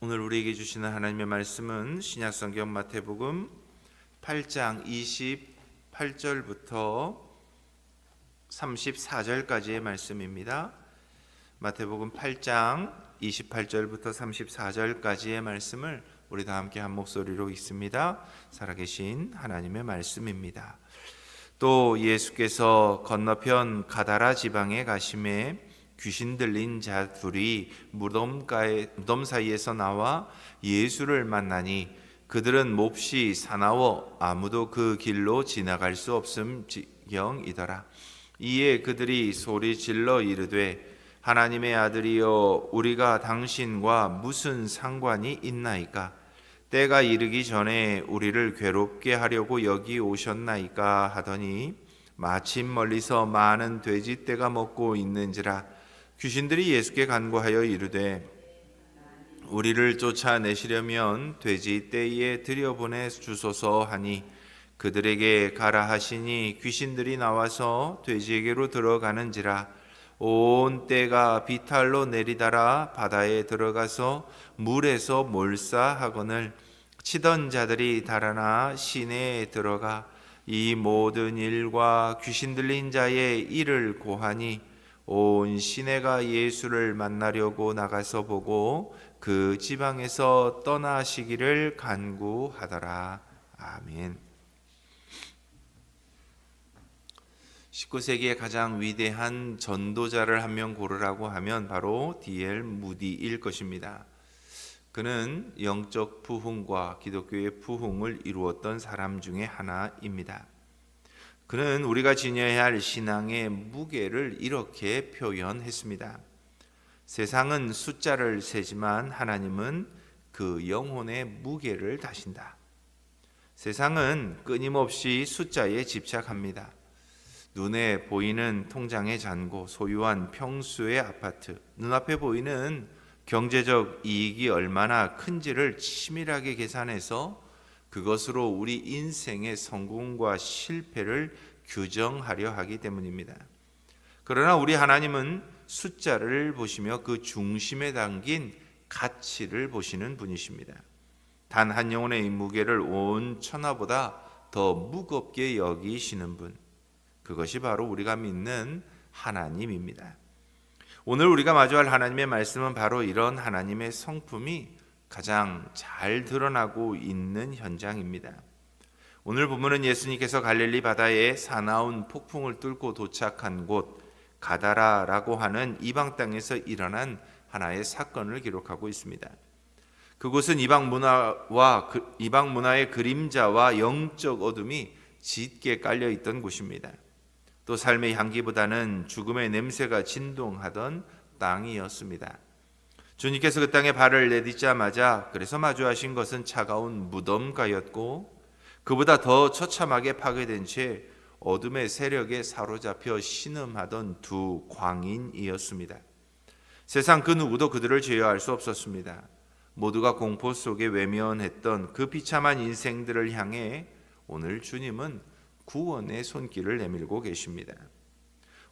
오늘 우리에게 주시는 하나님의 말씀은 신약성경 마태복음 8장 28절부터 34절까지의 말씀입니다. 마태복음 8장 28절부터 34절까지의 말씀을 우리 다 함께 한 목소리로 읽습니다. 살아계신 하나님의 말씀입니다. 또 예수께서 건너편 가다라 지방에 가심에 귀신 들린 자 둘이 무덤 사이에서 나와 예수를 만나니 그들은 몹시 사나워 아무도 그 길로 지나갈 수 없음 지경이더라. 이에 그들이 소리질러 이르되 하나님의 아들이여 우리가 당신과 무슨 상관이 있나이까? 때가 이르기 전에 우리를 괴롭게 하려고 여기 오셨나이까 하더니 마침 멀리서 많은 돼지떼가 먹고 있는지라. 귀신들이 예수께 간구하여 이르되 우리를 쫓아내시려면 돼지떼에 들여보내 주소서 하니 그들에게 가라 하시니 귀신들이 나와서 돼지에게로 들어가는지라. 온 떼가 비탈로 내리달아 바다에 들어가서 물에서 몰사하거늘 치던 자들이 달아나 시내에 들어가 이 모든 일과 귀신 들린 자의 일을 고하니 온 시내가 예수를 만나려고 나가서 보고 그 지방에서 떠나시기를 간구하더라. 아멘. 19세기의 가장 위대한 전도자를 한 명 고르라고 하면 바로 D.L. 무디일 것입니다. 그는 영적 부흥과 기독교의 부흥을 이루었던 사람 중에 하나입니다. 그는 우리가 지녀야 할 신앙의 무게를 이렇게 표현했습니다. 세상은 숫자를 세지만 하나님은 그 영혼의 무게를 다신다. 세상은 끊임없이 숫자에 집착합니다. 눈에 보이는 통장의 잔고, 소유한 평수의 아파트, 눈앞에 보이는 경제적 이익이 얼마나 큰지를 치밀하게 계산해서 그것으로 우리 인생의 성공과 실패를 규정하려 하기 때문입니다. 그러나 우리 하나님은 숫자를 보시며 그 중심에 담긴 가치를 보시는 분이십니다. 단 한 영혼의 무게를 온 천하보다 더 무겁게 여기시는 분, 그것이 바로 우리가 믿는 하나님입니다. 오늘 우리가 마주할 하나님의 말씀은 바로 이런 하나님의 성품이 가장 잘 드러나고 있는 현장입니다. 오늘 본문은 예수님께서 갈릴리 바다에 사나운 폭풍을 뚫고 도착한 곳 가다라라고 하는 이방 땅에서 일어난 하나의 사건을 기록하고 있습니다. 그곳은 이방 문화의 그림자와 영적 어둠이 짙게 깔려 있던 곳입니다. 또 삶의 향기보다는 죽음의 냄새가 진동하던 땅이었습니다. 주님께서 그 땅에 발을 내딛자마자 그래서 마주하신 것은 차가운 무덤가였고 그보다 더 처참하게 파괴된 채 어둠의 세력에 사로잡혀 신음하던 두 광인이었습니다. 세상 그 누구도 그들을 제어할 수 없었습니다. 모두가 공포 속에 외면했던 그 비참한 인생들을 향해 오늘 주님은 구원의 손길을 내밀고 계십니다.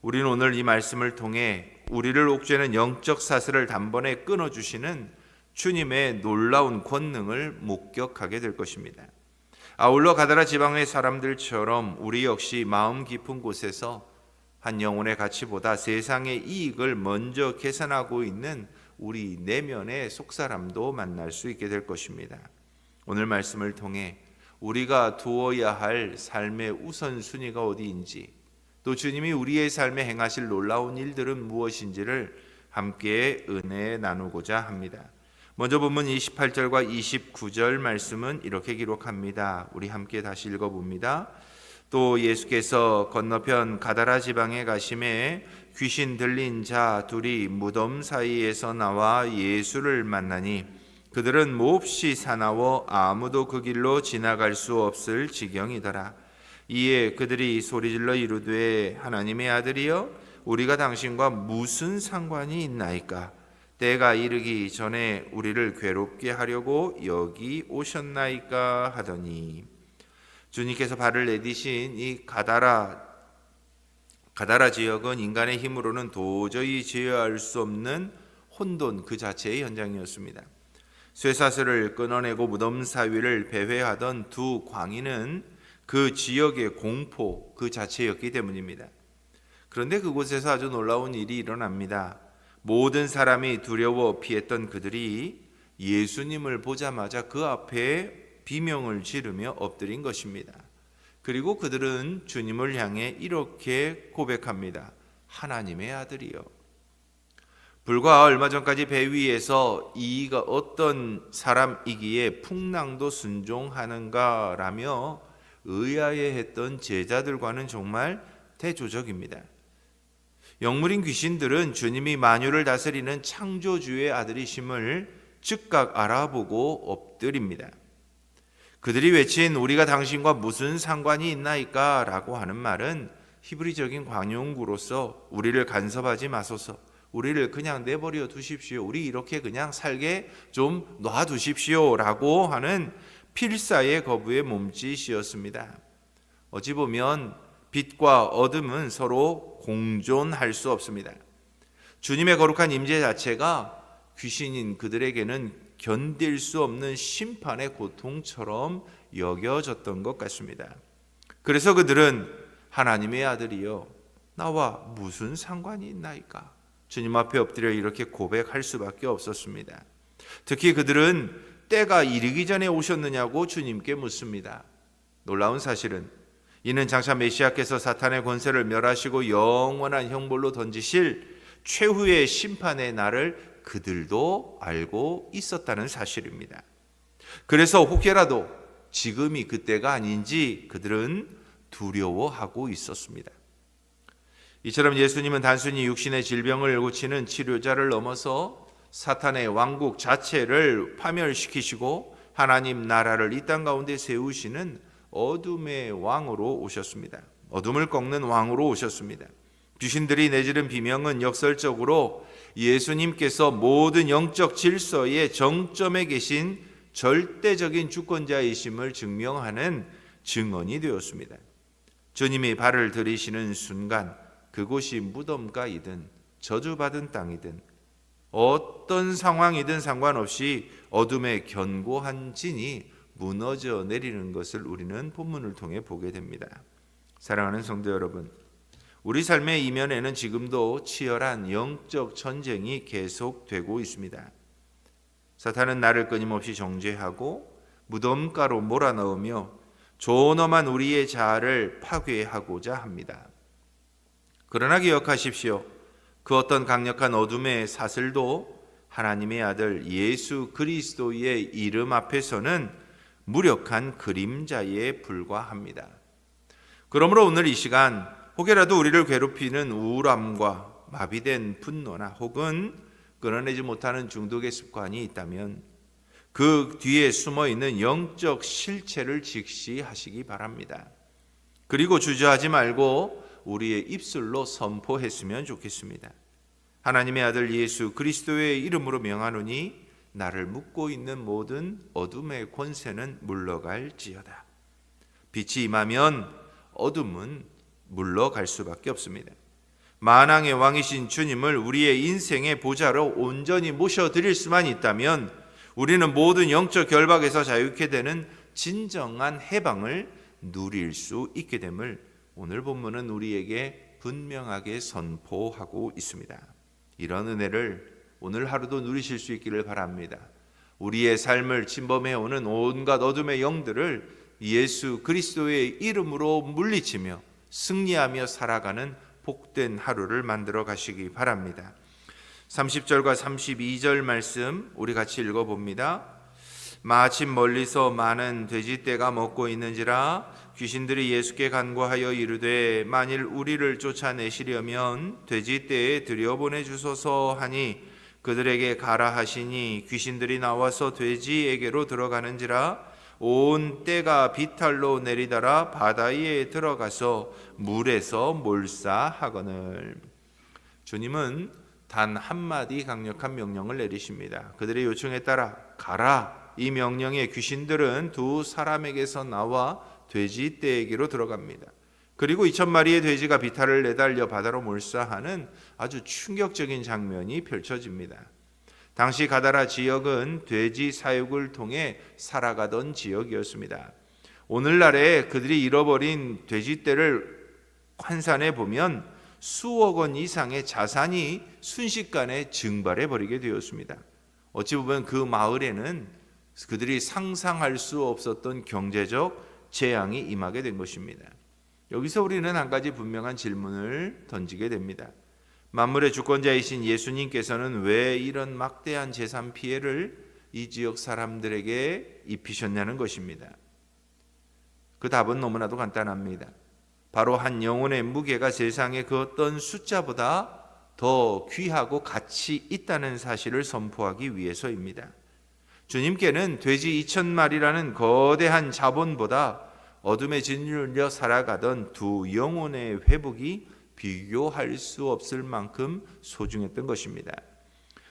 우리는 오늘 이 말씀을 통해 우리를 옥죄는 영적 사슬을 단번에 끊어주시는 주님의 놀라운 권능을 목격하게 될 것입니다. 아울러 가다라 지방의 사람들처럼 우리 역시 마음 깊은 곳에서 한 영혼의 가치보다 세상의 이익을 먼저 계산하고 있는 우리 내면의 속사람도 만날 수 있게 될 것입니다. 오늘 말씀을 통해 우리가 두어야 할 삶의 우선순위가 어디인지, 또 주님이 우리의 삶에 행하실 놀라운 일들은 무엇인지를 함께 은혜 나누고자 합니다. 먼저 본문 28절과 29절 말씀은 이렇게 기록합니다. 우리 함께 다시 읽어봅니다. 또 예수께서 건너편 가다라 지방에 가심에 귀신 들린 자 둘이 무덤 사이에서 나와 예수를 만나니 그들은 몹시 사나워 아무도 그 길로 지나갈 수 없을 지경이더라. 이에 그들이 소리질러 이르되 하나님의 아들이여 우리가 당신과 무슨 상관이 있나이까? 때가 이르기 전에 우리를 괴롭게 하려고 여기 오셨나이까 하더니 주님께서 발을 내디신 이 가다라 지역은 인간의 힘으로는 도저히 제어할 수 없는 혼돈 그 자체의 현장이었습니다. 쇠사슬을 끊어내고 무덤 사위를 배회하던 두 광인은 그 지역의 공포 그 자체였기 때문입니다. 그런데 그곳에서 아주 놀라운 일이 일어납니다. 모든 사람이 두려워 피했던 그들이 예수님을 보자마자 그 앞에 비명을 지르며 엎드린 것입니다. 그리고 그들은 주님을 향해 이렇게 고백합니다. 하나님의 아들이요. 불과 얼마 전까지 배 위에서 이가 어떤 사람이기에 풍랑도 순종하는가라며 의아해했던 제자들과는 정말 대조적입니다. 영물인 귀신들은 주님이 만유를 다스리는 창조주의 아들이심을 즉각 알아보고 엎드립니다. 그들이 외친 우리가 당신과 무슨 상관이 있나이까 라고 하는 말은 히브리적인 관용구로서 우리를 간섭하지 마소서, 우리를 그냥 내버려 두십시오, 우리 이렇게 그냥 살게 좀 놔두십시오 라고 하는 필사의 거부의 몸짓이었습니다. 어찌 보면 빛과 어둠은 서로 공존할 수 없습니다. 주님의 거룩한 임재 자체가 귀신인 그들에게는 견딜 수 없는 심판의 고통처럼 여겨졌던 것 같습니다. 그래서 그들은 하나님의 아들이여 나와 무슨 상관이 있나이까? 주님 앞에 엎드려 이렇게 고백할 수밖에 없었습니다. 특히 그들은 때가 이르기 전에 오셨느냐고 주님께 묻습니다. 놀라운 사실은 이는 장차 메시아께서 사탄의 권세를 멸하시고 영원한 형벌로 던지실 최후의 심판의 날을 그들도 알고 있었다는 사실입니다. 그래서 혹여라도 지금이 그때가 아닌지 그들은 두려워하고 있었습니다. 이처럼 예수님은 단순히 육신의 질병을 고치는 치료자를 넘어서 사탄의 왕국 자체를 파멸시키시고 하나님 나라를 이 땅 가운데 세우시는 어둠의 왕으로 오셨습니다. 어둠을 꺾는 왕으로 오셨습니다. 귀신들이 내지른 비명은 역설적으로 예수님께서 모든 영적 질서의 정점에 계신 절대적인 주권자이심을 증명하는 증언이 되었습니다. 주님이 발을 들이시는 순간 그곳이 무덤가이든 저주받은 땅이든 어떤 상황이든 상관없이 어둠의 견고한 진이 무너져 내리는 것을 우리는 본문을 통해 보게 됩니다. 사랑하는 성도 여러분, 우리 삶의 이면에는 지금도 치열한 영적 전쟁이 계속되고 있습니다. 사탄은 나를 끊임없이 정죄하고 무덤가로 몰아넣으며 존엄한 우리의 자아를 파괴하고자 합니다. 그러나 기억하십시오. 그 어떤 강력한 어둠의 사슬도 하나님의 아들 예수 그리스도의 이름 앞에서는 무력한 그림자에 불과합니다. 그러므로 오늘 이 시간 혹여라도 우리를 괴롭히는 우울함과 마비된 분노나 혹은 끊어내지 못하는 중독의 습관이 있다면 그 뒤에 숨어있는 영적 실체를 직시하시기 바랍니다. 그리고 주저하지 말고 우리의 입술로 선포했으면 좋겠습니다. 하나님의 아들 예수 그리스도의 이름으로 명하노니 나를 묶고 있는 모든 어둠의 권세는 물러갈지어다. 빛이 임하면 어둠은 물러갈 수밖에 없습니다. 만왕의 왕이신 주님을 우리의 인생의 보좌로 온전히 모셔드릴 수만 있다면 우리는 모든 영적 결박에서 자유케 되는 진정한 해방을 누릴 수 있게 됨을 오늘 본문은 우리에게 분명하게 선포하고 있습니다. 이런 은혜를 오늘 하루도 누리실 수 있기를 바랍니다. 우리의 삶을 침범해오는 온갖 어둠의 영들을 예수 그리스도의 이름으로 물리치며 승리하며 살아가는 복된 하루를 만들어 가시기 바랍니다. 30절과 32절 말씀 우리 같이 읽어봅니다. 마침 멀리서 많은 돼지떼가 먹고 있는지라 귀신들이 예수께 간구하여 이르되 만일 우리를 쫓아내시려면 돼지떼에 들여보내 주소서 하니 그들에게 가라 하시니 귀신들이 나와서 돼지에게로 들어가는지라 온 떼가 비탈로 내리달아 바다에 들어가서 물에서 몰사하거늘. 주님은 단 한마디 강력한 명령을 내리십니다. 그들의 요청에 따라 가라. 이 명령에 귀신들은 두 사람에게서 나와 돼지떼에게로 들어갑니다. 그리고 2,000마리의 돼지가 비탈을 내달려 바다로 몰사하는 아주 충격적인 장면이 펼쳐집니다. 당시 가다라 지역은 돼지 사육을 통해 살아가던 지역이었습니다. 오늘날에 그들이 잃어버린 돼지떼를 환산해 보면 수억 원 이상의 자산이 순식간에 증발해 버리게 되었습니다. 어찌 보면 그 마을에는 그들이 상상할 수 없었던 경제적 재앙이 임하게 된 것입니다. 여기서 우리는 한 가지 분명한 질문을 던지게 됩니다. 만물의 주권자이신 예수님께서는 왜 이런 막대한 재산 피해를 이 지역 사람들에게 입히셨냐는 것입니다. 그 답은 너무나도 간단합니다. 바로 한 영혼의 무게가 세상의 그 어떤 숫자보다 더 귀하고 가치 있다는 사실을 선포하기 위해서입니다. 주님께는 돼지 2,000마리라는 거대한 자본보다 어둠에 짓눌려 살아가던 두 영혼의 회복이 비교할 수 없을 만큼 소중했던 것입니다.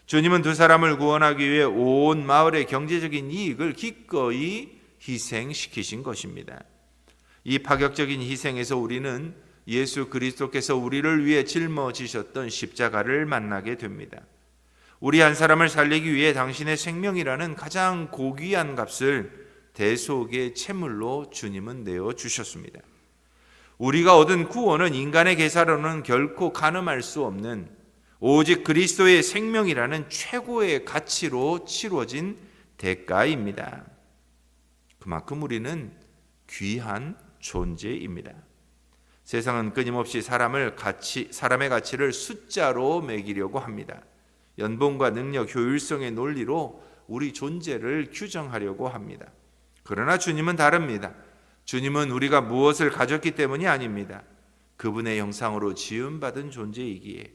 주님은 두 사람을 구원하기 위해 온 마을의 경제적인 이익을 기꺼이 희생시키신 것입니다. 이 파격적인 희생에서 우리는 예수 그리스도께서 우리를 위해 짊어지셨던 십자가를 만나게 됩니다. 우리 한 사람을 살리기 위해 당신의 생명이라는 가장 고귀한 값을 대속의 채물로 주님은 내어주셨습니다. 우리가 얻은 구원은 인간의 계산으로는 결코 가늠할 수 없는 오직 그리스도의 생명이라는 최고의 가치로 치루어진 대가입니다. 그만큼 우리는 귀한 존재입니다. 세상은 끊임없이 사람의 가치를 숫자로 매기려고 합니다. 연봉과 능력, 효율성의 논리로 우리 존재를 규정하려고 합니다. 그러나 주님은 다릅니다. 주님은 우리가 무엇을 가졌기 때문이 아닙니다. 그분의 형상으로 지음받은 존재이기에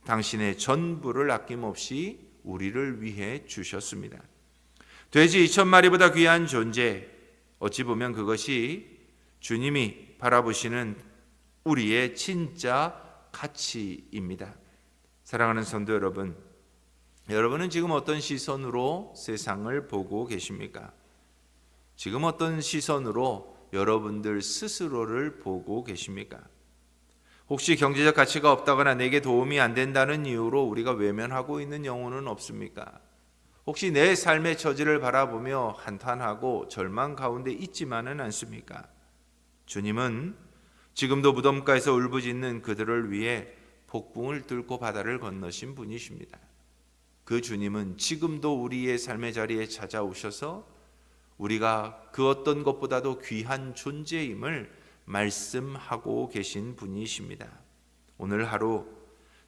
당신의 전부를 아낌없이 우리를 위해 주셨습니다. 돼지 2,000마리보다 귀한 존재, 어찌 보면 그것이 주님이 바라보시는 우리의 진짜 가치입니다. 사랑하는 성도 여러분, 여러분은 지금 어떤 시선으로 세상을 보고 계십니까? 지금 어떤 시선으로 여러분들 스스로를 보고 계십니까? 혹시 경제적 가치가 없다거나 내게 도움이 안 된다는 이유로 우리가 외면하고 있는 영혼은 없습니까? 혹시 내 삶의 처지를 바라보며 한탄하고 절망 가운데 있지만은 않습니까? 주님은 지금도 무덤가에서 울부짖는 그들을 위해 폭풍을 뚫고 바다를 건너신 분이십니다. 그 주님은 지금도 우리의 삶의 자리에 찾아오셔서 우리가 그 어떤 것보다도 귀한 존재임을 말씀하고 계신 분이십니다. 오늘 하루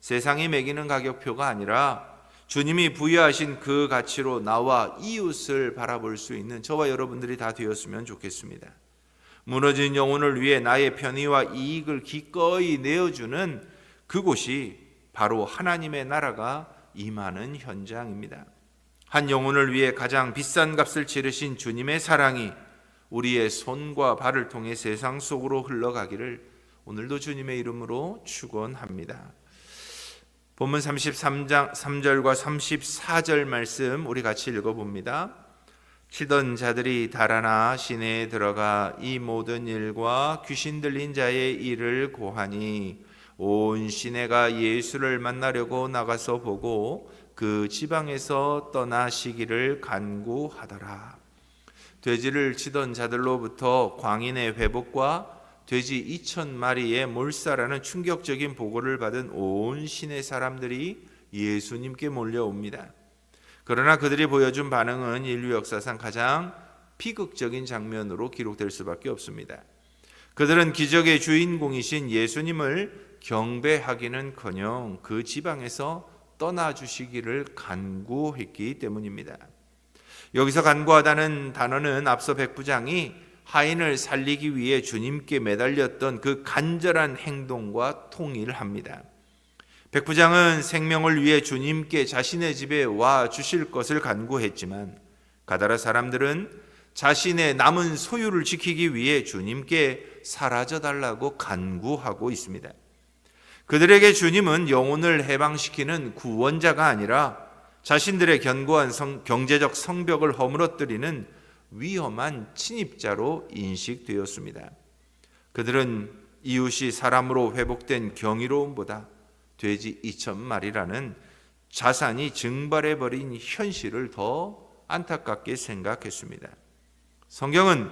세상이 매기는 가격표가 아니라 주님이 부여하신 그 가치로 나와 이웃을 바라볼 수 있는 저와 여러분들이 다 되었으면 좋겠습니다. 무너진 영혼을 위해 나의 편의와 이익을 기꺼이 내어주는 그곳이 바로 하나님의 나라가 임하는 현장입니다. 한 영혼을 위해 가장 비싼 값을 치르신 주님의 사랑이 우리의 손과 발을 통해 세상 속으로 흘러가기를 오늘도 주님의 이름으로 축원합니다. 본문 33장 3절과 34절 말씀 우리 같이 읽어봅니다. 치던 자들이 달아나 시내에 들어가 이 모든 일과 귀신 들린 자의 일을 고하니 온 시내가 예수를 만나려고 나가서 보고 그 지방에서 떠나시기를 간구하더라. 돼지를 치던 자들로부터 광인의 회복과 돼지 2,000마리의 몰살하는 충격적인 보고를 받은 온 시내 사람들이 예수님께 몰려옵니다. 그러나 그들이 보여준 반응은 인류 역사상 가장 비극적인 장면으로 기록될 수밖에 없습니다. 그들은 기적의 주인공이신 예수님을 경배하기는커녕 그 지방에서 떠나주시기를 간구했기 때문입니다. 여기서 간구하다는 단어는 앞서 백부장이 하인을 살리기 위해 주님께 매달렸던 그 간절한 행동과 통일합니다. 백부장은 생명을 위해 주님께 자신의 집에 와 주실 것을 간구했지만 가다라 사람들은 자신의 남은 소유를 지키기 위해 주님께 사라져달라고 간구하고 있습니다. 그들에게 주님은 영혼을 해방시키는 구원자가 아니라 자신들의 견고한 경제적 성벽을 허물어뜨리는 위험한 침입자로 인식되었습니다. 그들은 이웃이 사람으로 회복된 경이로움보다 돼지 2,000마리라는 자산이 증발해버린 현실을 더 안타깝게 생각했습니다. 성경은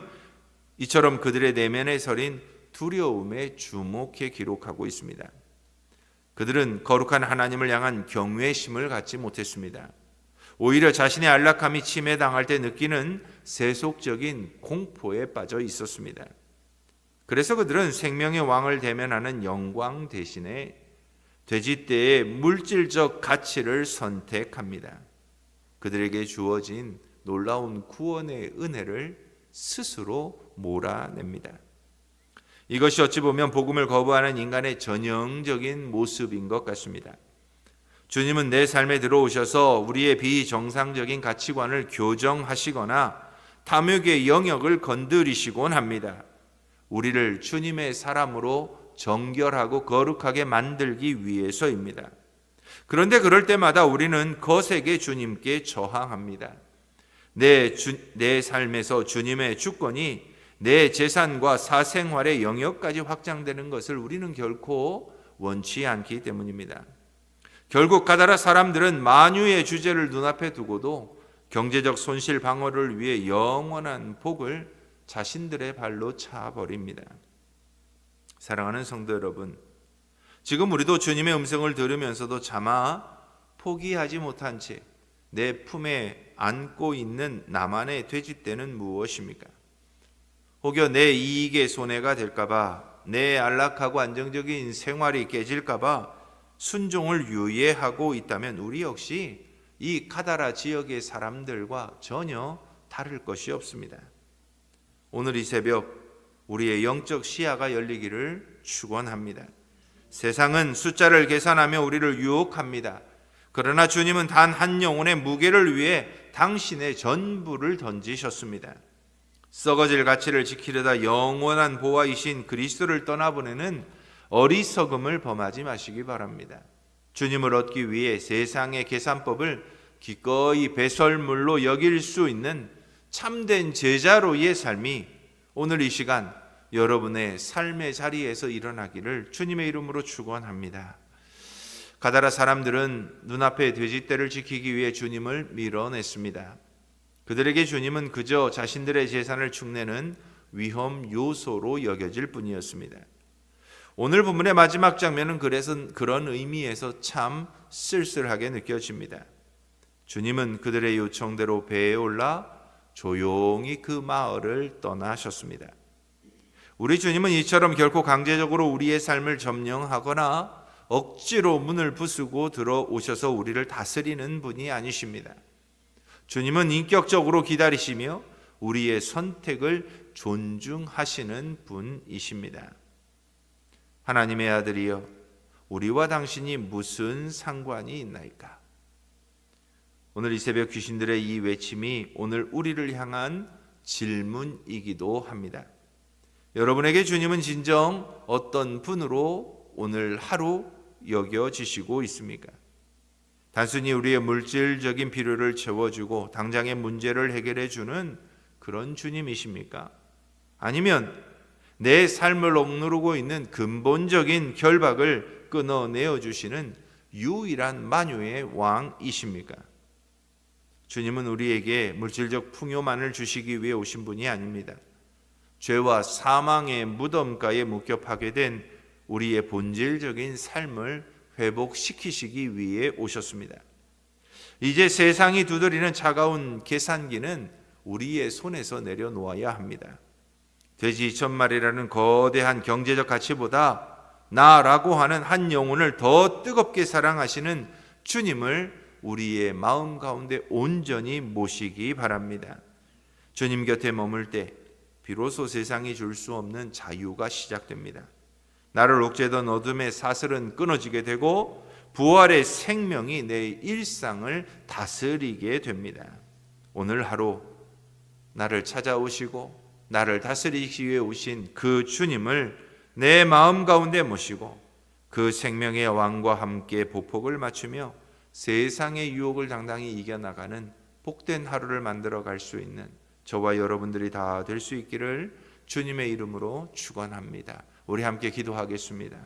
이처럼 그들의 내면에 서린 두려움에 주목해 기록하고 있습니다. 그들은 거룩한 하나님을 향한 경외심을 갖지 못했습니다. 오히려 자신의 안락함이 침해당할 때 느끼는 세속적인 공포에 빠져 있었습니다. 그래서 그들은 생명의 왕을 대면하는 영광 대신에 돼지떼의 물질적 가치를 선택합니다. 그들에게 주어진 놀라운 구원의 은혜를 스스로 몰아냅니다. 이것이 어찌 보면 복음을 거부하는 인간의 전형적인 모습인 것 같습니다. 주님은 내 삶에 들어오셔서 우리의 비정상적인 가치관을 교정하시거나 탐욕의 영역을 건드리시곤 합니다. 우리를 주님의 사람으로 정결하고 거룩하게 만들기 위해서입니다. 그런데 그럴 때마다 우리는 거세게 주님께 저항합니다. 내 삶에서 주님의 주권이 내 재산과 사생활의 영역까지 확장되는 것을 우리는 결코 원치 않기 때문입니다. 결국 가다라 사람들은 만유의 주제를 눈앞에 두고도 경제적 손실 방어를 위해 영원한 복을 자신들의 발로 차버립니다. 사랑하는 성도 여러분, 지금 우리도 주님의 음성을 들으면서도 차마 포기하지 못한 채 내 품에 안고 있는 나만의 돼지떼는 무엇입니까? 혹여 내 이익에 손해가 될까봐, 내 안락하고 안정적인 생활이 깨질까봐 순종을 유예하고 있다면 우리 역시 이 가다라 지역의 사람들과 전혀 다를 것이 없습니다. 오늘 이 새벽 우리의 영적 시야가 열리기를 축원합니다. 세상은 숫자를 계산하며 우리를 유혹합니다. 그러나 주님은 단 한 영혼의 무게를 위해 당신의 전부를 던지셨습니다. 썩어질 가치를 지키려다 영원한 보화이신 그리스도를 떠나보내는 어리석음을 범하지 마시기 바랍니다. 주님을 얻기 위해 세상의 계산법을 기꺼이 배설물로 여길 수 있는 참된 제자로의 삶이 오늘 이 시간 여러분의 삶의 자리에서 일어나기를 주님의 이름으로 축원합니다. 가다라 사람들은 눈앞의 돼지떼를 지키기 위해 주님을 밀어냈습니다. 그들에게 주님은 그저 자신들의 재산을 축내는 위험 요소로 여겨질 뿐이었습니다. 오늘 본문의 마지막 장면은 그래서 그런 의미에서 참 쓸쓸하게 느껴집니다. 주님은 그들의 요청대로 배에 올라 조용히 그 마을을 떠나셨습니다. 우리 주님은 이처럼 결코 강제적으로 우리의 삶을 점령하거나 억지로 문을 부수고 들어오셔서 우리를 다스리는 분이 아니십니다. 주님은 인격적으로 기다리시며 우리의 선택을 존중하시는 분이십니다. 하나님의 아들이여, 우리와 당신이 무슨 상관이 있나이까? 오늘 이 새벽 귀신들의 이 외침이 오늘 우리를 향한 질문이기도 합니다. 여러분에게 주님은 진정 어떤 분으로 오늘 하루 여겨지시고 있습니까? 단순히 우리의 물질적인 필요를 채워주고 당장의 문제를 해결해주는 그런 주님이십니까? 아니면 내 삶을 억누르고 있는 근본적인 결박을 끊어내어 주시는 유일한 만유의 왕이십니까? 주님은 우리에게 물질적 풍요만을 주시기 위해 오신 분이 아닙니다. 죄와 사망의 무덤가에 묶여 파괴된 우리의 본질적인 삶을 회복시키시기 위해 오셨습니다. 이제 세상이 두드리는 차가운 계산기는 우리의 손에서 내려놓아야 합니다. 돼지 2,000마리라는 거대한 경제적 가치보다 나라고 하는 한 영혼을 더 뜨겁게 사랑하시는 주님을 우리의 마음 가운데 온전히 모시기 바랍니다. 주님 곁에 머물 때 비로소 세상이 줄 수 없는 자유가 시작됩니다. 나를 옥죄던 어둠의 사슬은 끊어지게 되고 부활의 생명이 내 일상을 다스리게 됩니다. 오늘 하루 나를 찾아오시고 나를 다스리기 위해 오신 그 주님을 내 마음 가운데 모시고 그 생명의 왕과 함께 보폭을 맞추며 세상의 유혹을 당당히 이겨나가는 복된 하루를 만들어갈 수 있는 저와 여러분들이 다 될 수 있기를 주님의 이름으로 축원합니다. 우리 함께 기도하겠습니다.